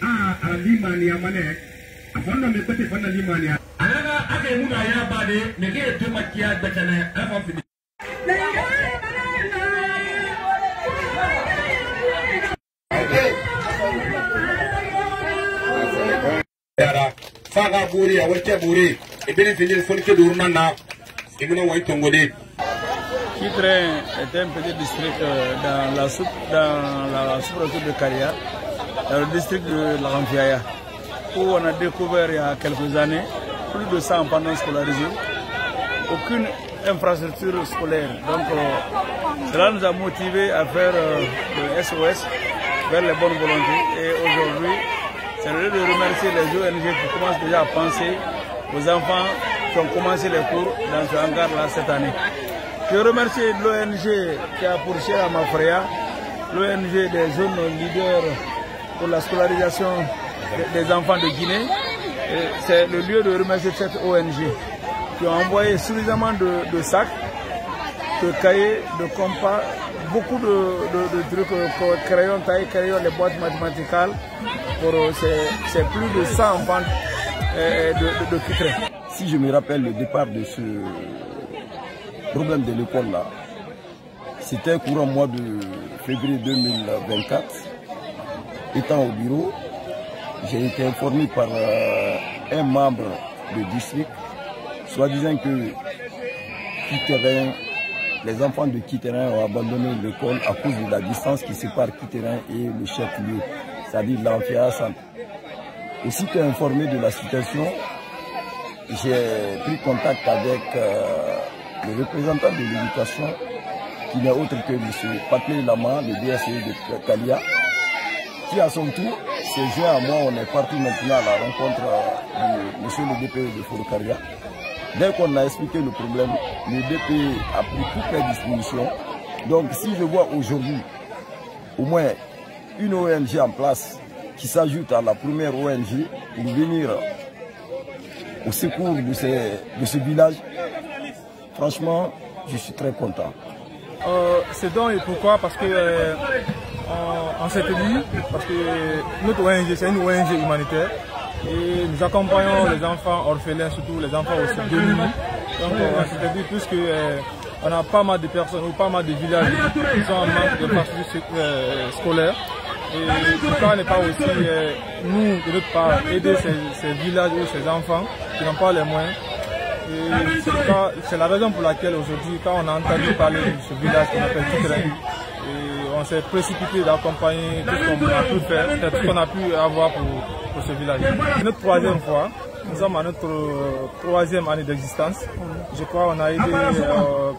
Alimania mane afanda mepete fanda limania anaga ake muda ya bade nege tumakia betane afa fidi yara faga buri ya warte buri ibini finir fonke durunana ibino way tongode Kitren est un petit district dans la sous-préfecture de Karia, dans le district de la Ramfiaya, où on a découvert il y a quelques années plus de 100 enfants scolarisés, aucune infrastructure scolaire. Donc cela nous a motivés à faire le SOS vers les bonnes volontés. Et aujourd'hui, c'est le lieu de remercier les ONG qui commencent déjà à penser aux enfants qui ont commencé les cours dans ce hangar-là cette année. Je remercie l'ONG qui a pour cher à Mafreya, l'ONG des jeunes leaders pour la scolarisation des enfants de Guinée. C'est le lieu de remercier cette ONG qui a envoyé suffisamment de sacs, de cahiers, de compas, beaucoup de trucs, crayons, tailles, crayons, les boîtes mathématicales pour ces plus de 100 enfants de Kitren. Si je me rappelle le départ de ce problème de l'école là, c'était courant mois de février 2024. Étant au bureau, j'ai été informé par un membre du district, soi-disant que Kitren, les enfants de Kitren ont abandonné l'école à cause de la distance qui sépare Kitren et le chef-lieu, c'est-à-dire l'Amphia Centre. Aussitôt informé de la situation, j'ai pris contact avec le représentant de l'éducation, qui n'est autre que M. Patlé Lama, le DSE de Kalia, qui à son tour s'est joint à moi. On est parti maintenant à la rencontre de M. le DPE de Forokaria. Dès qu'on a expliqué le problème, le DPE a pris toutes les dispositions. Donc si je vois aujourd'hui au moins une ONG en place qui s'ajoute à la première ONG pour venir au secours de ce village, franchement, je suis très content. C'est donc et pourquoi? Parce que on s'est dit, parce que notre ONG, c'est une ONG humanitaire et nous accompagnons les enfants orphelins, surtout les enfants aussi démunis. Donc on s'est dit, puisque on a pas mal de personnes ou pas mal de villages qui sont en manque d'infrastructures scolaires. Et pourquoi ne pas aussi, nous, de notre part, aider ces villages ou ces enfants qui n'ont pas les moyens. C'est la raison pour laquelle aujourd'hui, quand on a entendu parler de ce village qu'on appelle Kitren, on s'est précipité d'accompagner tout ce qu'on a pu faire, tout ce qu'on a pu avoir pour ce village. C'est notre troisième fois, nous sommes à notre troisième année d'existence. Je crois qu'on a aidé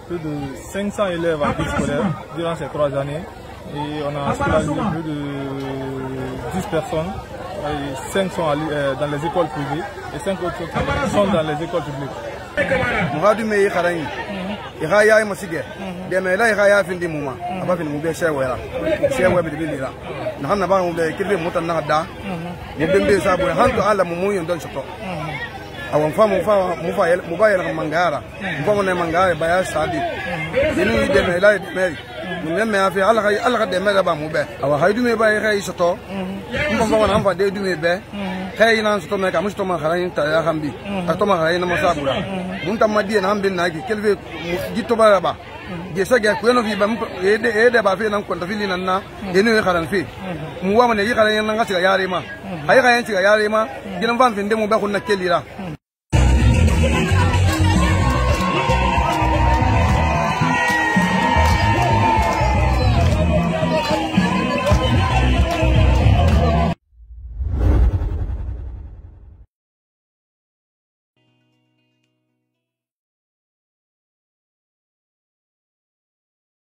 plus de 500 élèves en vie scolaire durant ces 3 années. Et on a scolarisé plus de 10 personnes. Et 5 sont dans les écoles privées et 5 autres sont dans les écoles publiques. Mugadu me yikarangi ikaya masige de me la ikaya findi muma aba findi mube shewera shewe bi dilira na hanna ba mube kirbe mutan na da ne dembe sabu hanto ala mumu yon don soto awan fa mu fa yel mangara mu ne mangara baya sadi dinu de me la de me mun me afi ala de me ba mube awa haydu me ba ikaya soto mu fa wana fa de du me be kay nan soto me ka musto ma kharayin ta ya hambi to ma kharayin ma sabura mun tamma di nan bin na ki kelve gitto ba ba je sa ga ko no fi ba ede ba fi nan ko ta fili nan na enu e kharan fi mu wa ma ne yi kharan nan ga tiga yare ma ay ga yan tiga yare ma ginan ban fin de mu ba kun na kelira